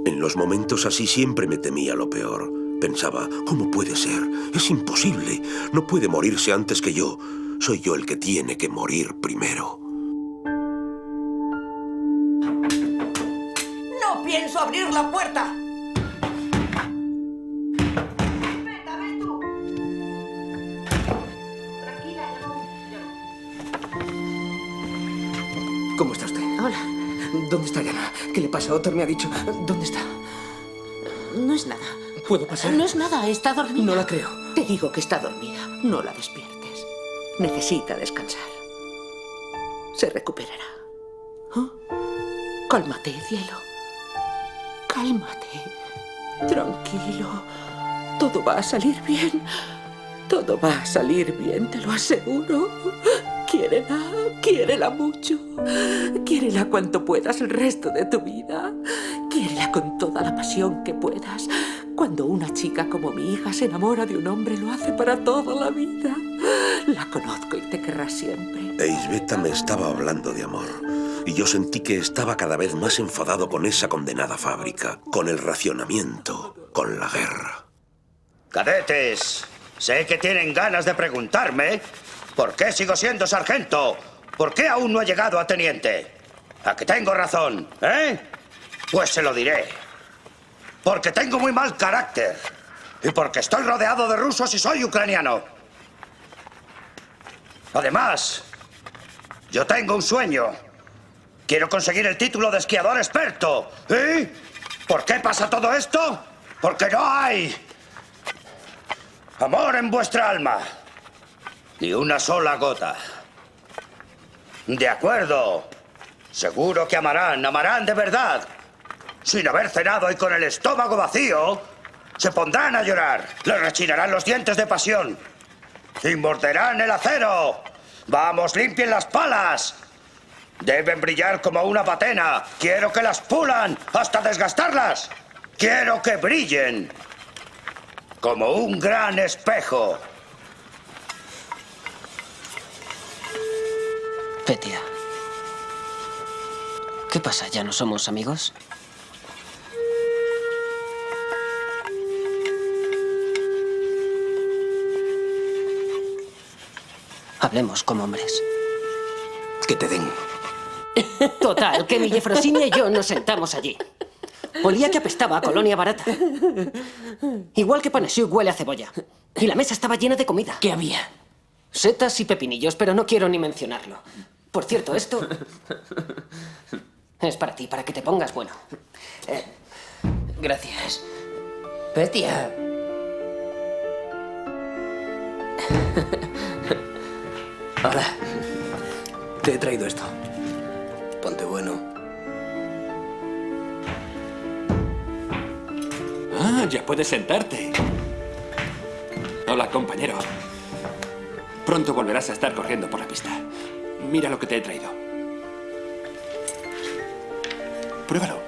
En los momentos así siempre me temía lo peor. Pensaba, ¿cómo puede ser? Es imposible. No puede morirse antes que yo. Soy yo el que tiene que morir primero. ¡No pienso abrir la puerta! ¡Venga, ven tú! Tranquila, ¿Cómo está usted? Hola. ¿Dónde está Yana? ¿Qué le pasa? Otter me ha dicho. ¿Dónde está? No es nada. ¿Puedo pasar? No es nada, está dormida. No la creo. Te digo que está dormida. No la despiertes. Necesita descansar. Se recuperará. ¿Oh? Cálmate, cielo. Cálmate. Tranquilo. Todo va a salir bien. Todo va a salir bien, te lo aseguro. Quiérela mucho. Quiérela cuanto puedas el resto de tu vida. Quiérela con toda la pasión que puedas. Cuando una chica como mi hija se enamora de un hombre, lo hace para toda la vida. La conozco y te querrá siempre. Eisbeta me estaba hablando de amor. Y yo sentí que estaba cada vez más enfadado con esa condenada fábrica, con el racionamiento, con la guerra. Cadetes, sé que tienen ganas de preguntarme por qué sigo siendo sargento, por qué aún no he llegado a teniente. ¿A que tengo razón, eh? Pues se lo diré. Porque tengo muy mal carácter y porque estoy rodeado de rusos y soy ucraniano. Además, yo tengo un sueño. Quiero conseguir el título de esquiador experto. ¿Y por qué pasa todo esto? Porque no hay amor en vuestra alma. Ni una sola gota. De acuerdo. Seguro que amarán de verdad. Sin haber cenado y con el estómago vacío, se pondrán a llorar. Les rechinarán los dientes de pasión. Y morderán el acero. Vamos, limpien las palas. Deben brillar como una patena. Quiero que las pulan hasta desgastarlas. Quiero que brillen como un gran espejo. Petia. ¿Qué pasa? ¿Ya no somos amigos? Hablemos como hombres. Que te den. Total, que mi Jefrosina y yo nos sentamos allí. Olía que apestaba a colonia barata. Igual que Panasiuk huele a cebolla. Y la mesa estaba llena de comida. ¿Qué había? Setas y pepinillos, pero no quiero ni mencionarlo. Por cierto, esto es para ti, para que te pongas bueno. Gracias. Petia. Hola. Te he traído esto. Ponte bueno. Ah, ya puedes sentarte. Hola, compañero. Pronto volverás a estar corriendo por la pista. Mira lo que te he traído. Pruébalo.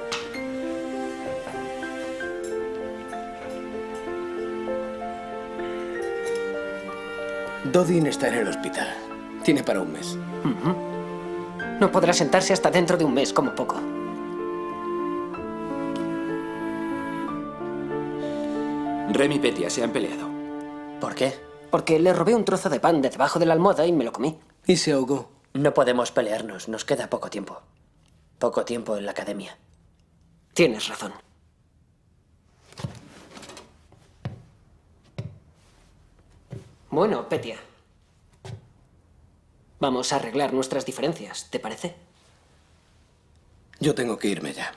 Dodin está en el hospital. Tiene para un mes. No podrá sentarse hasta dentro de un mes, como poco. Rem y Petia se han peleado. ¿Por qué? Porque le robé un trozo de pan de debajo de la almohada y me lo comí. Y se ahogó. No podemos pelearnos, nos queda poco tiempo. Poco tiempo en la academia. Tienes razón. Bueno, Petia. Vamos a arreglar nuestras diferencias, ¿te parece? Yo tengo que irme ya.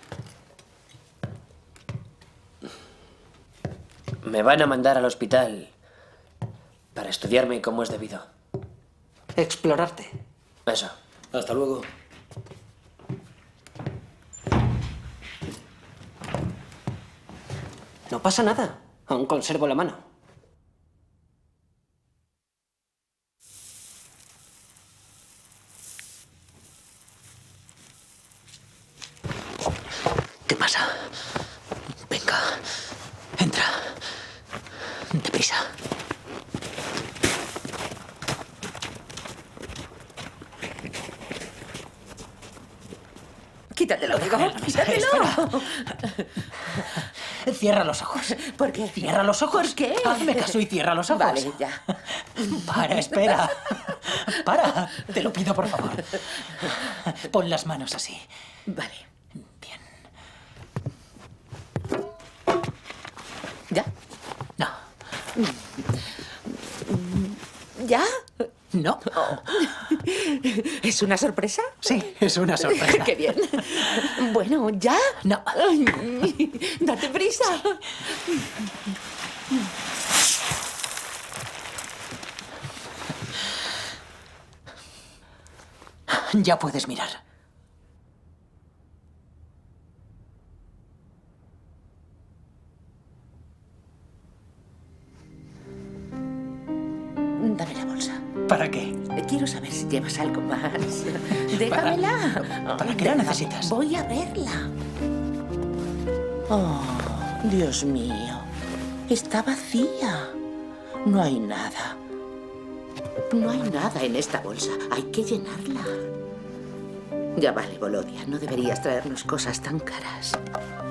Me van a mandar al hospital para estudiarme como es debido. Explorarte. Eso. Hasta luego. No pasa nada. Aún conservo la mano. ¿Qué pasa? Venga. Entra. Deprisa. Quítatelo, digo. Quítatelo. Cierra los ojos. ¿Por qué? Cierra los ojos. ¿Por qué? Hazme caso y cierra los ojos. Vale, ya. Para, espera. Para, te lo pido, por favor. Pon las manos así. Vale. Bien. ¿Ya? No. ¿Ya? No. ¿Es una sorpresa? Sí, es una sorpresa. ¡Qué bien! Bueno, ¿ya? No. Ay, date prisa. Ya puedes mirar. Dame la bolsa. ¿Para qué? Quiero saber si llevas algo más. Déjamela. ¿Para qué la necesitas? Voy a verla. Oh, Dios mío. Está vacía. No hay nada. No hay nada en esta bolsa. Hay que llenarla. Ya vale, Volodia. No deberías traernos cosas tan caras.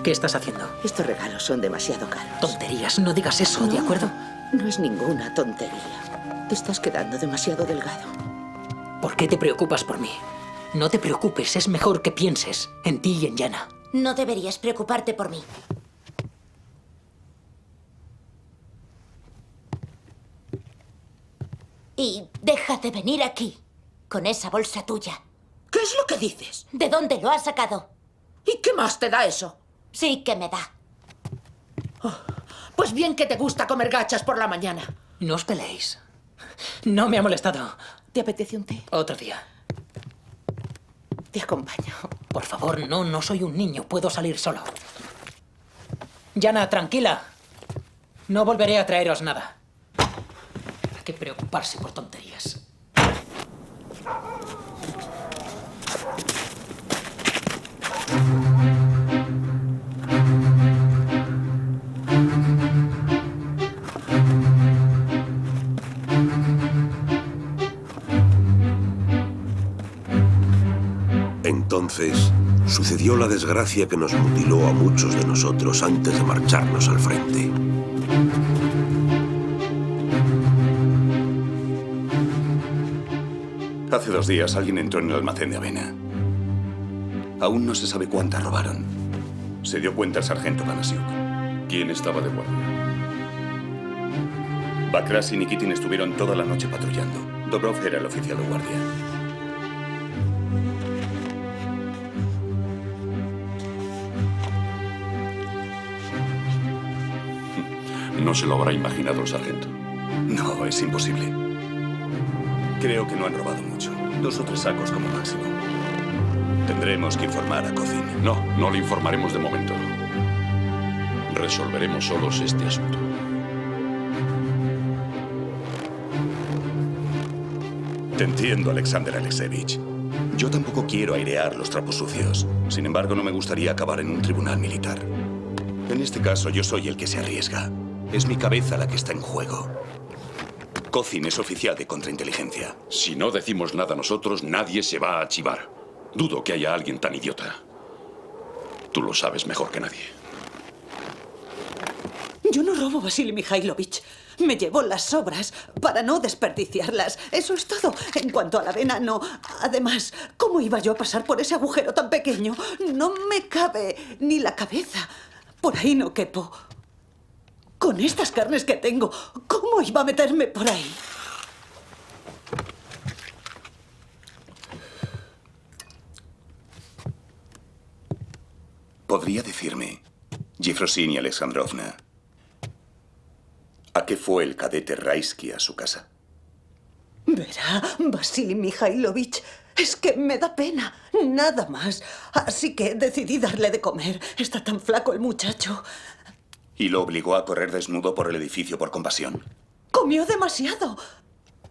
¿Qué estás haciendo? Estos regalos son demasiado caros. Tonterías, no digas eso, ¿de acuerdo? No es ninguna tontería. Te estás quedando demasiado delgado. ¿Por qué te preocupas por mí? No te preocupes, es mejor que pienses en ti y en Yana. No deberías preocuparte por mí. Y deja de venir aquí con esa bolsa tuya. ¿Qué es lo que dices? ¿De dónde lo has sacado? ¿Y qué más te da eso? Sí que me da. Pues bien que te gusta comer gachas por la mañana. No os peleéis. No me ha molestado. ¿Te apetece un té? Otro día. Te acompaño. Por favor, no soy un niño. Puedo salir solo. Yana, tranquila. No volveré a traeros nada. Hay que preocuparse por tonterías. Entonces, sucedió la desgracia que nos mutiló a muchos de nosotros antes de marcharnos al frente. Hace 2 días alguien entró en el almacén de avena. Aún no se sabe cuánta robaron. Se dio cuenta el sargento Panasiuk. ¿Quién estaba de guardia? Bakras y Nikitin estuvieron toda la noche patrullando. Dobrov era el oficial de guardia. No se lo habrá imaginado el sargento. No, es imposible. Creo que no han robado mucho. 2 o 3 sacos como máximo. Tendremos que informar a Kozin. No le informaremos de momento. Resolveremos solos este asunto. Te entiendo, Alexander Alexeyevich. Yo tampoco quiero airear los trapos sucios. Sin embargo, no me gustaría acabar en un tribunal militar. En este caso, yo soy el que se arriesga. Es mi cabeza la que está en juego. Kozin es oficial de contrainteligencia. Si no decimos nada nosotros, nadie se va a chivar. Dudo que haya alguien tan idiota. Tú lo sabes mejor que nadie. Yo no robo, Vasily Mikhailovich. Me llevo las sobras para no desperdiciarlas. Eso es todo. En cuanto a la avena, no. Además, ¿cómo iba yo a pasar por ese agujero tan pequeño? No me cabe ni la cabeza. Por ahí no quepo. Con estas carnes que tengo, ¿cómo iba a meterme por ahí? ¿Podría decirme, Yefrosini Alexandrovna, a qué fue el cadete Raisky a su casa? Verá, Vasily Mikhailovich, es que me da pena, nada más. Así que decidí darle de comer. Está tan flaco el muchacho. ¿Y lo obligó a correr desnudo por el edificio por compasión? Comió demasiado.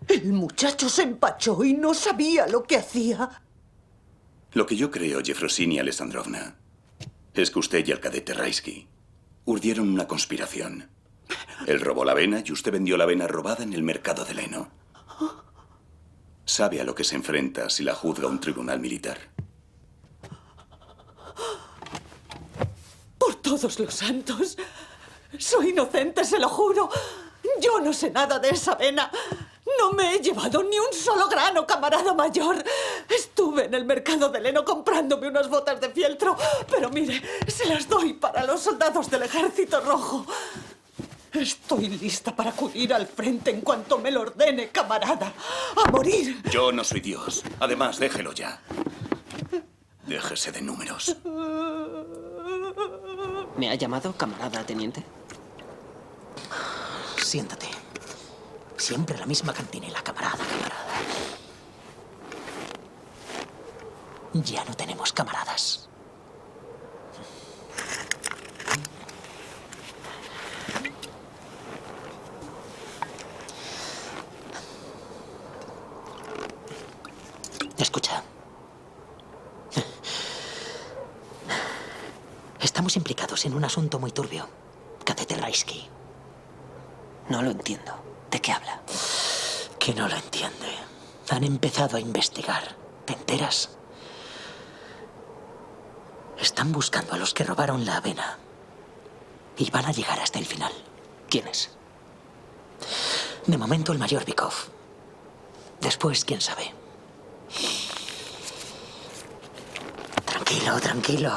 El muchacho se empachó y no sabía lo que hacía. Lo que yo creo, Yefrosini Alexandrovna, es que usted y el cadete Raisky urdieron una conspiración. Él robó la avena y usted vendió la avena robada en el mercado de Leno. ¿Sabe a lo que se enfrenta si la juzga un tribunal militar? todos los santos. Soy inocente, se lo juro. Yo no sé nada de esa avena. No me he llevado ni un solo grano, camarada mayor. Estuve en el mercado de Leno comprándome unas botas de fieltro. Pero mire, se las doy para los soldados del Ejército Rojo. Estoy lista para acudir al frente en cuanto me lo ordene, camarada. ¡A morir! Yo no soy Dios. Además, déjelo ya. Déjese de números. ¿Me ha llamado camarada teniente? Siéntate. Siempre la misma cantinela, camarada, camarada. Ya no tenemos camaradas. Escucha. Estamos implicados en un asunto muy turbio. Cadete Raisky. No lo entiendo. ¿De qué habla? Que no lo entiende. Han empezado a investigar. ¿Te enteras? Están buscando a los que robaron la avena. Y van a llegar hasta el final. ¿Quiénes? De momento el mayor Bykov. Después, quién sabe. Tranquilo, tranquilo.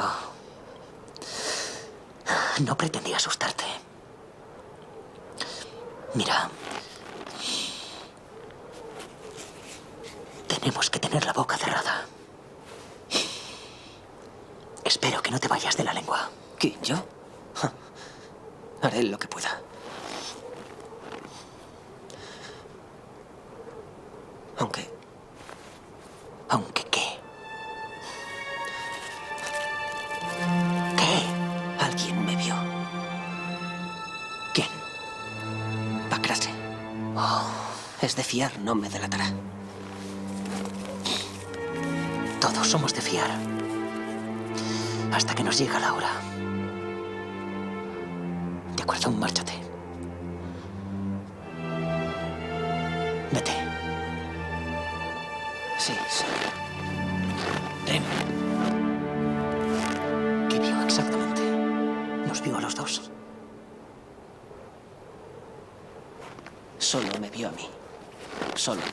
No pretendía asustarte. Mira. Tenemos que tener la boca cerrada. Espero que no te vayas de la lengua. ¿Qué? ¿Yo? Haré lo que pueda. Aunque... ¿Aunque qué? ¿Qué? Alguien me vio. ¿Quién? Bakrase. Es de fiar, no me delatará. Todos somos de fiar. Hasta que nos llega la hora. De acuerdo, márchate. Vete. Sí, sí. Rem. ¿Qué vio exactamente? Nos vio a los dos. Solo me vio a mí. Solo a mí.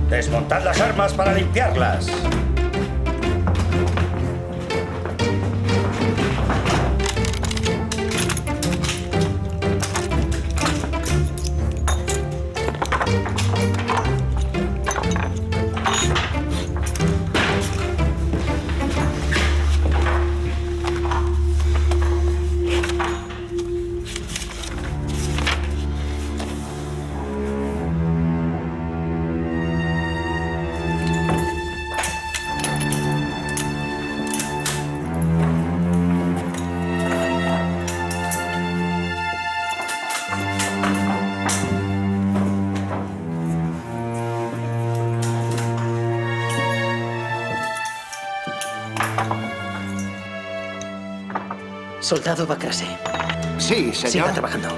Desmontad las armas para limpiarlas. Soldado Bakrase. Sí, Siga señor. trabajando.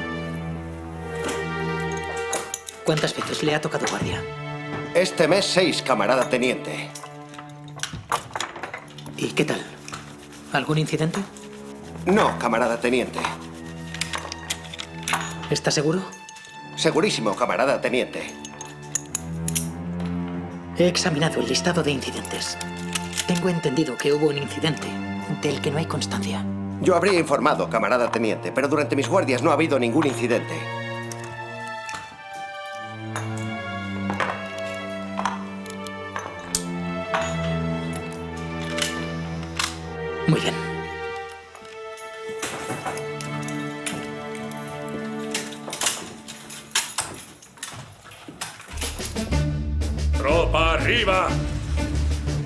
¿Cuántas veces le ha tocado guardia? Este mes 6, camarada teniente. ¿Y qué tal? ¿Algún incidente? No, camarada teniente. ¿Está seguro? Segurísimo, camarada teniente. He examinado el listado de incidentes. Tengo entendido que hubo un incidente del que no hay constancia. Yo habría informado, camarada teniente, pero durante mis guardias no ha habido ningún incidente. Muy bien. ¡Tropa arriba!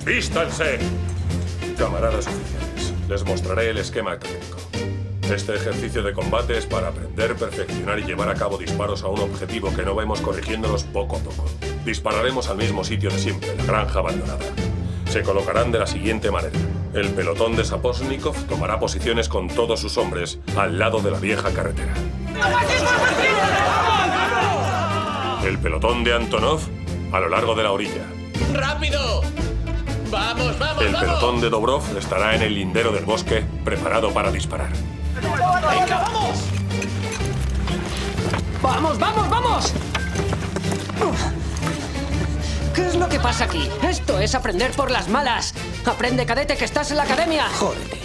¡Vístanse! Camaradas oficiales, les mostraré el esquema táctico. Este ejercicio de combate es para aprender, perfeccionar y llevar a cabo disparos a un objetivo que no vemos corrigiéndolos poco a poco. Dispararemos al mismo sitio de siempre, la granja abandonada. Se colocarán de la siguiente manera. El pelotón de Saposnikov tomará posiciones con todos sus hombres al lado de la vieja carretera. El pelotón de Antonov a lo largo de la orilla. ¡Rápido! ¡Vamos, vamos, El vamos! pelotón de Dobrov estará en el lindero del bosque, preparado para disparar. ¡Venga, vamos! ¡Vamos, vamos, vamos! ¿Qué es lo que pasa aquí? Esto es aprender por las malas. Aprende, cadete, que estás en la academia. Jódete.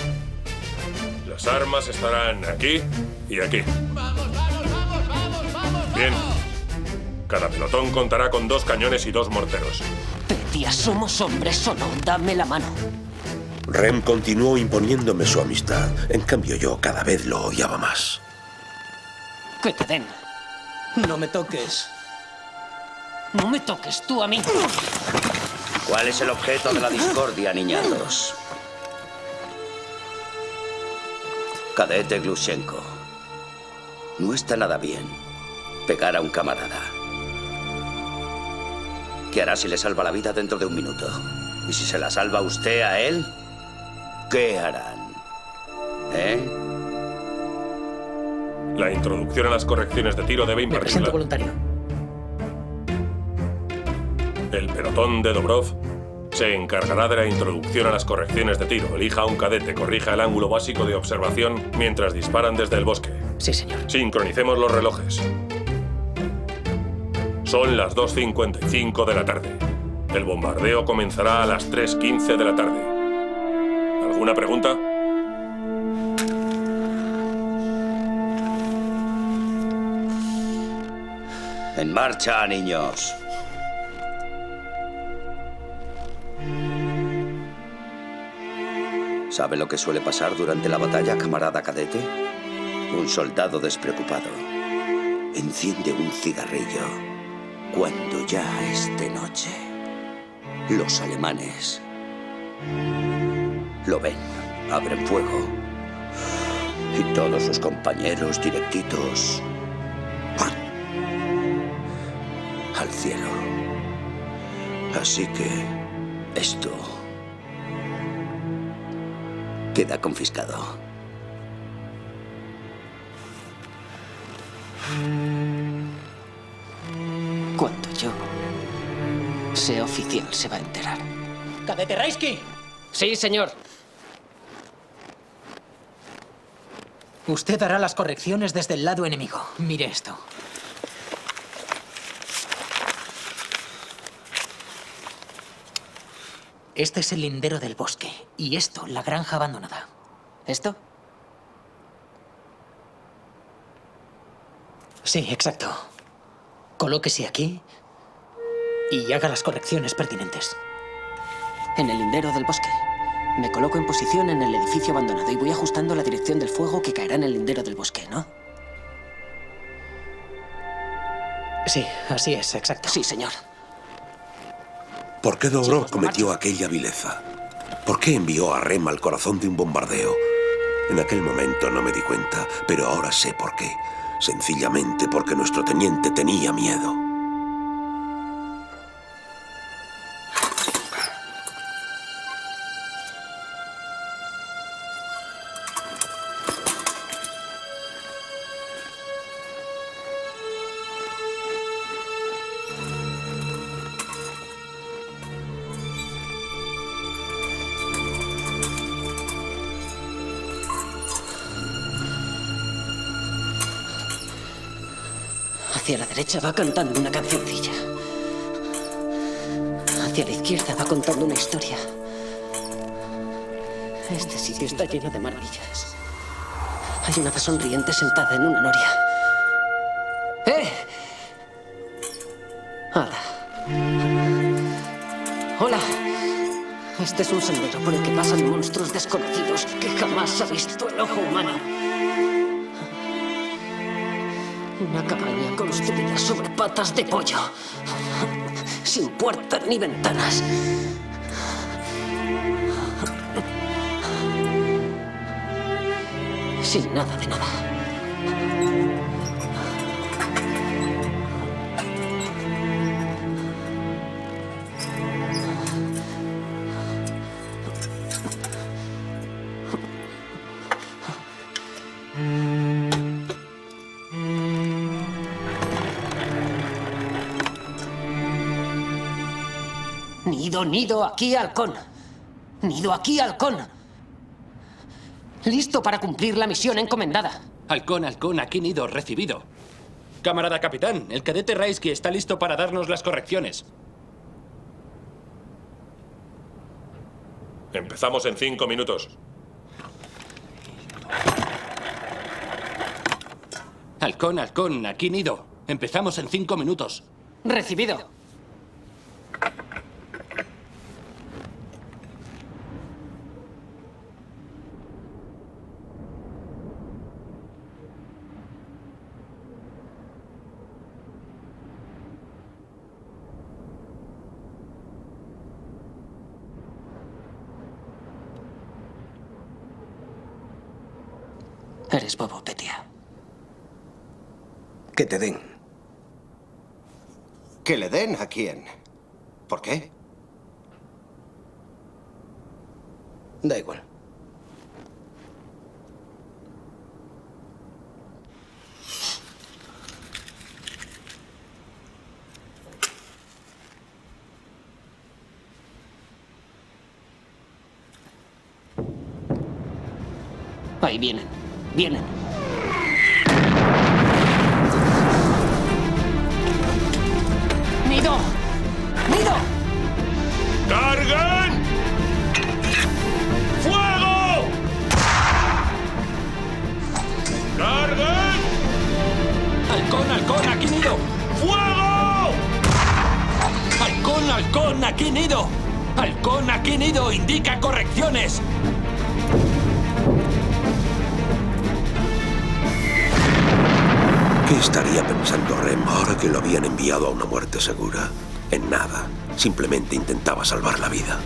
Las armas estarán aquí y aquí. Bien. Cada pelotón contará con 2 cañones y 2 morteros. Tía, ¿somos hombres o no? Dame la mano. Rem continuó imponiéndome su amistad. En cambio, yo cada vez lo odiaba más. Que te den. No me toques. No me toques tú a mí. ¿Cuál es el objeto de la discordia, niñatos? Cadete Glushenko. No está nada bien pegar a un camarada. ¿Qué hará si le salva la vida dentro de 1 minuto? ¿Y si se la salva usted a él? ¿Qué harán? La introducción a las correcciones de tiro debe Me presento impartirla. voluntario. El pelotón de Dobrov se encargará de la introducción a las correcciones de tiro. Elija a un cadete, corrija el ángulo básico de observación mientras disparan desde el bosque. Sí, señor. Sincronicemos los relojes. Son las 2:55 de la tarde. El bombardeo comenzará a las 3:15 de la tarde. ¿Alguna pregunta? En marcha, niños. ¿Sabe lo que suele pasar durante la batalla, camarada cadete? Un soldado despreocupado enciende un cigarrillo cuando ya es de noche. Los alemanes lo ven, abren fuego y todos sus compañeros directitos al cielo. Así que esto queda confiscado. Cuando yo sea oficial se va a enterar. ¡Cadete Raisky! Sí, señor. Usted hará las correcciones desde el lado enemigo. Mire esto. Este es el lindero del bosque. Y esto, la granja abandonada. ¿Esto? Sí, exacto. Colóquese aquí y haga las correcciones pertinentes. En el lindero del bosque. Me coloco en posición en el edificio abandonado y voy ajustando la dirección del fuego que caerá en el lindero del bosque, ¿no? Sí, así es, exacto. Sí, señor. ¿Por qué Dobrov cometió aquella vileza? ¿Por qué envió a Rem al corazón de un bombardeo? En aquel momento no me di cuenta, pero ahora sé por qué. Sencillamente porque nuestro teniente tenía miedo. Hacia la derecha va cantando una cancioncilla. Hacia la izquierda va contando una historia. Este sitio está lleno de maravillas. Hay una hada sonriente sentada en una noria. ¡Eh! Hada. Hola. Este es un sendero por el que pasan monstruos desconocidos que jamás ha visto el ojo humano. Una cabaña construida sobre patas de pollo, sin puertas ni ventanas. Sin nada de nada. Nido, nido, aquí, halcón. Nido aquí, halcón. Listo para cumplir la misión encomendada. Halcón, halcón, aquí Nido, recibido. Camarada capitán, el cadete Raisky está listo para darnos las correcciones. Empezamos en 5 minutos. Halcón, halcón, aquí Nido. Empezamos en 5 minutos. Recibido. Eres bobo, Petia. Que te den. ¿Que le den a quién? ¿Por qué? Da igual. Ahí vienen. Vienen. ¡Nido! ¡Nido! ¡Carguen! ¡Fuego! ¡Carguen! ¡Halcón, halcón, aquí Nido! ¡Fuego! ¡Halcón, halcón, aquí Nido! ¡Halcón, aquí Nido! ¡Indica correcciones! ¿Qué estaría pensando Rem ahora que lo habían enviado a una muerte segura? En nada. Simplemente intentaba salvar la vida.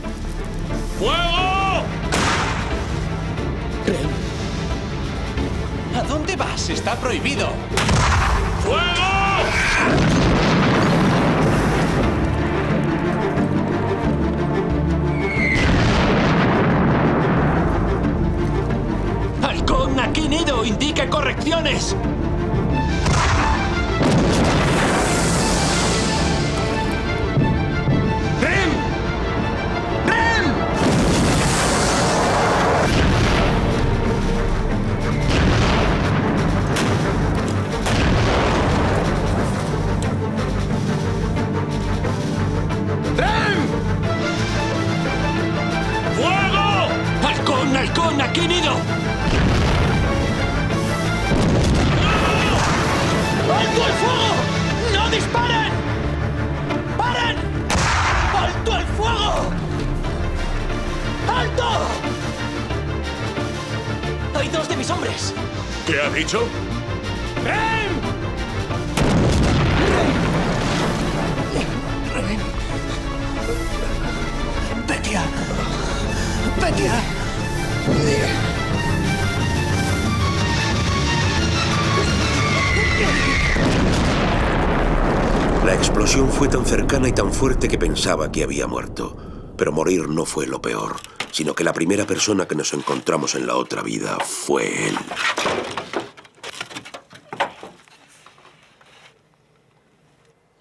¡Fuego! Rem. ¿A dónde vas? Está prohibido. ¡Fuego! ¡Halcón, aquí Nido! ¡Indica correcciones! ¡Halcón, aquí Nido! ¡Alto el fuego! ¡No disparen! ¡Paren! ¡Alto el fuego! ¡Alto! ¡Hay 2 de mis hombres! ¿Qué ha dicho? ¡Rem! Petia. Petia. La explosión fue tan cercana y tan fuerte que pensaba que había muerto. Pero morir no fue lo peor, sino que la primera persona que nos encontramos en la otra vida fue él.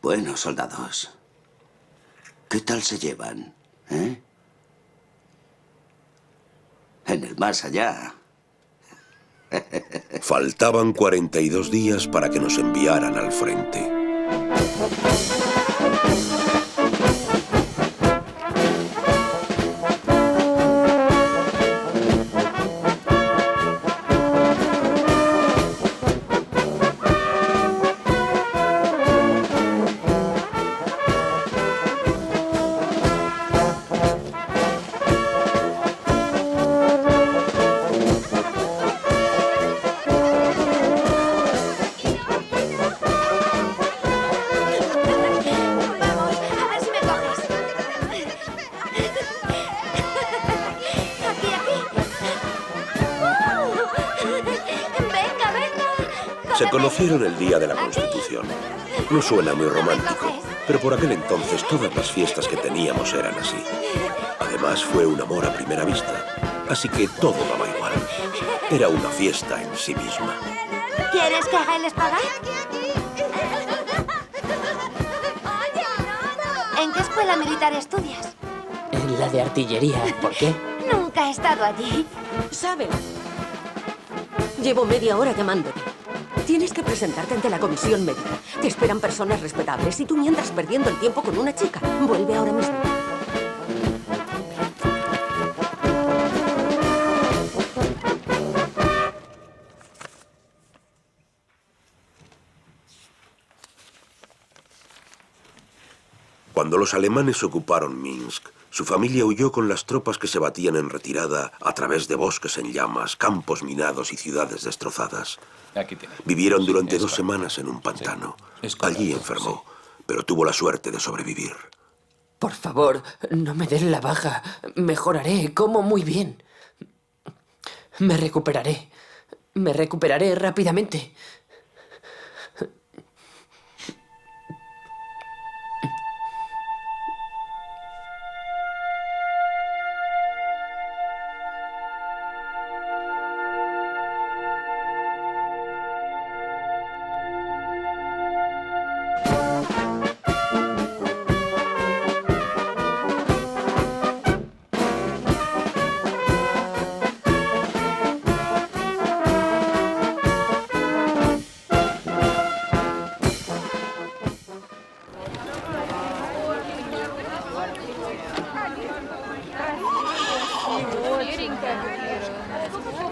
Bueno, soldados. ¿Qué tal se llevan? ¿Eh? En el más allá. Faltaban 42 días para que nos enviaran al frente. Se conocieron el día de la Constitución. No suena muy romántico, pero por aquel entonces todas las fiestas que teníamos eran así. Además, fue un amor a primera vista, así que todo daba igual. Era una fiesta en sí misma. ¿Quieres que haga el espagat? ¿En qué escuela militar estudias? En La de artillería. ¿Por qué? Nunca he estado allí. ¿Saben? Llevo media hora llamándote. Tienes que presentarte ante la comisión médica. Te esperan personas respetables y tú mientras perdiendo el tiempo con una chica. Vuelve ahora mismo. Cuando los alemanes ocuparon Minsk, su familia huyó con las tropas que se batían en retirada a través de bosques en llamas, campos minados y ciudades destrozadas. Aquí tiene. Vivieron durante 2 semanas en un pantano. Allí enfermó, pero tuvo la suerte de sobrevivir. Por favor, no me den la baja. Mejoraré, como muy bien. Me recuperaré. Me recuperaré rápidamente.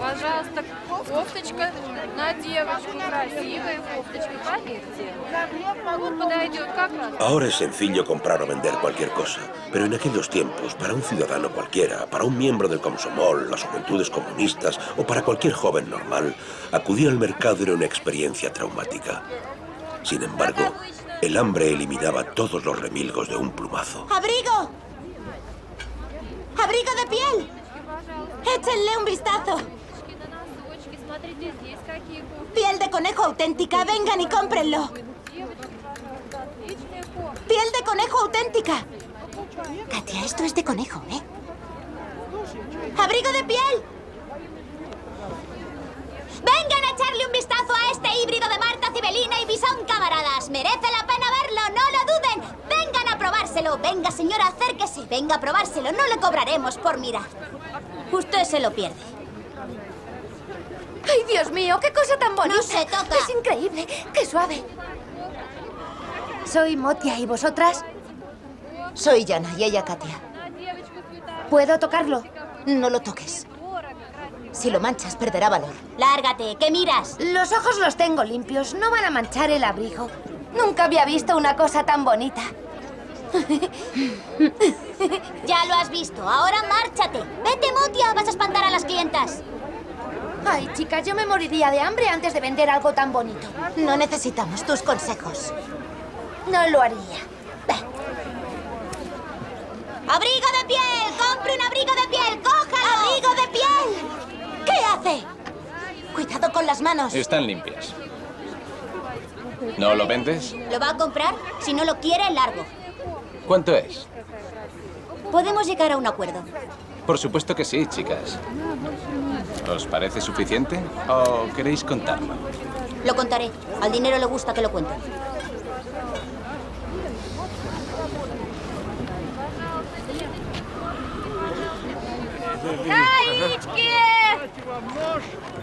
Пожалуйста, кофточка на девочку, красивая кофточка, поверьте. Вот подойдет как раз. Ahora es sencillo comprar o vender cualquier cosa, pero en aquellos tiempos, para un ciudadano cualquiera, para un miembro del Komsomol, las juventudes comunistas o para cualquier joven normal, acudir al mercado era una experiencia traumática. Sin embargo, el hambre eliminaba todos los remilgos de un plumazo. ¡Abrigo! ¡Abrigo de piel! ¡Échenle un vistazo! Piel de conejo auténtica, vengan y cómprenlo. Piel de conejo auténtica. Katia, esto es de conejo, ¿eh? ¡Abrigo de piel! Vengan a echarle un vistazo a este híbrido de Marta Cibelina y Bisón, camaradas. Merece la pena verlo, no lo duden. Vengan a probárselo. Venga, señora, acérquese. Venga a probárselo, no le cobraremos por mirar. Usted se lo pierde. ¡Ay, Dios mío! ¡Qué cosa tan bonita! ¡No se toca! ¡Es increíble! ¡Qué suave! Soy Motia, ¿y vosotras? Soy Yana y ella Katia. ¿Puedo tocarlo? No lo toques. Si lo manchas, perderá valor. Lárgate, ¿qué miras? Los ojos los tengo limpios, no van a manchar el abrigo. Nunca había visto una cosa tan bonita. Ya lo has visto, ahora márchate. Vete, Motia, vas a espantar a las clientas. Ay, chicas, yo me moriría de hambre antes de vender algo tan bonito. No necesitamos tus consejos. No lo haría. ¡Abrigo de piel! ¡Compre un abrigo de piel! ¡Cójalo! ¡Abrigo de piel! ¿Qué hace? Cuidado con las manos. Están limpias. ¿No lo vendes? ¿Lo va a comprar? Si no lo quiere, largo. ¿Cuánto es? Podemos llegar a un acuerdo. Por supuesto que sí, chicas. ¿Os parece suficiente o queréis contarlo? Lo contaré. Al dinero le gusta que lo cuente. Яички!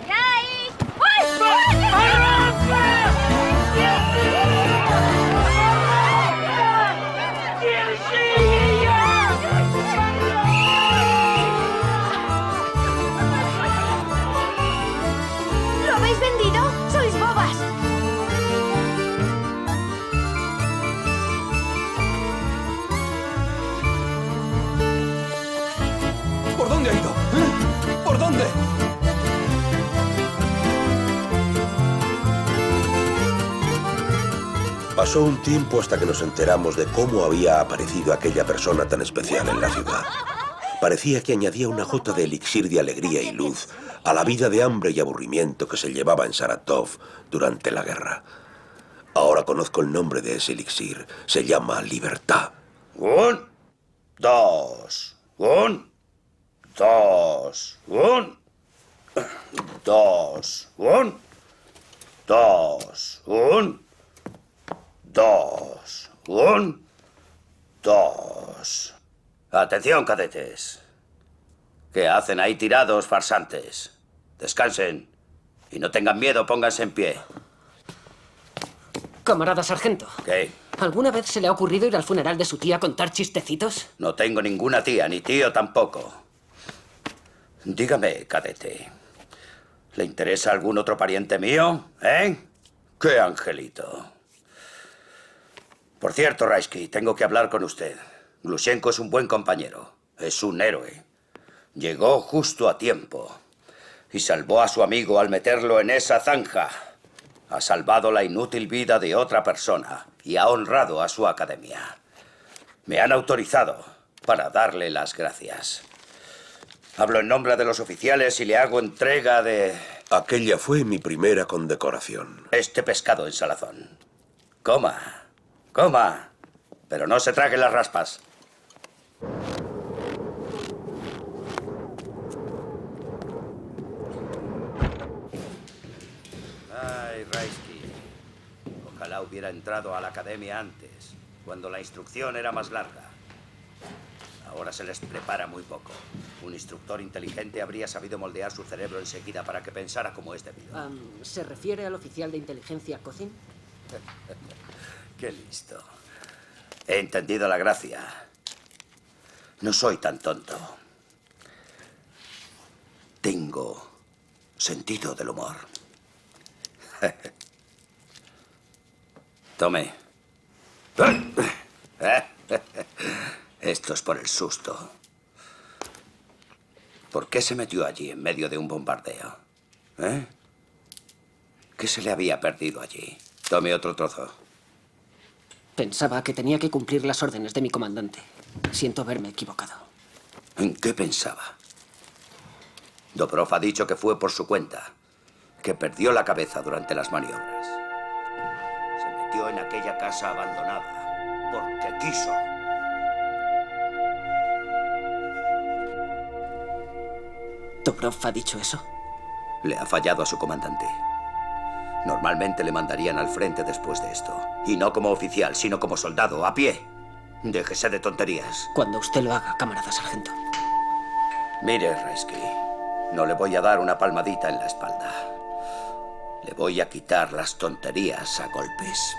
Яички! Ой! Держи ее! ¿Lo habéis vendido? ¡Sois bobas! ¿Por dónde ha ido? ¿Por dónde? Pasó un tiempo hasta que nos enteramos de cómo había aparecido aquella persona tan especial en la ciudad. Parecía que añadía una gota de elixir de alegría y luz a la vida de hambre y aburrimiento que se llevaba en Saratov durante la guerra. Ahora conozco el nombre de ese elixir. Se llama libertad. 1, 2, 1, 2, 1, 2, 1, 2, 1, 2, 1, 2. Atención, cadetes. ¿Qué hacen ahí tirados, farsantes? Descansen. Y no tengan miedo, pónganse en pie. Camarada sargento. ¿Qué? ¿Alguna vez se le ha ocurrido ir al funeral de su tía a contar chistecitos? No tengo ninguna tía, ni tío tampoco. Dígame, cadete. ¿Le interesa algún otro pariente mío? ¿Eh? ¡Qué angelito! Por cierto, Raisky, tengo que hablar con usted. Glushenko es un buen compañero. Es un héroe. Llegó justo a tiempo. Y salvó a su amigo al meterlo en esa zanja. Ha salvado la inútil vida de otra persona y ha honrado a su academia. Me han autorizado para darle las gracias. Hablo en nombre de los oficiales y le hago entrega de... Aquella fue mi primera condecoración. Este pescado en salazón. Coma, coma, pero no se trague las raspas. Ay, Raisky. Ojalá hubiera entrado a la academia antes, cuando la instrucción era más larga. Ahora se les prepara muy poco. Un instructor inteligente habría sabido moldear su cerebro enseguida para que pensara como es debido. ¿Se refiere al oficial de inteligencia Cocin? Qué listo. He entendido la gracia. No soy tan tonto. Tengo sentido del humor. Tome. Esto es por el susto. ¿Por qué se metió allí en medio de un bombardeo? ¿Eh? ¿Qué se le había perdido allí? Tome otro trozo. Pensaba que tenía que cumplir las órdenes de mi comandante. Siento haberme equivocado. ¿En qué pensaba? Dobrov ha dicho que fue por su cuenta, que perdió la cabeza durante las maniobras. Se metió en aquella casa abandonada porque quiso. ¿Dobrov ha dicho eso? Le ha fallado a su comandante. Normalmente le mandarían al frente después de esto. Y no como oficial, sino como soldado, a pie. Déjese de tonterías. Cuando usted lo haga, camarada sargento. Mire, Raisky, no le voy a dar una palmadita en la espalda. Le voy a quitar las tonterías a golpes.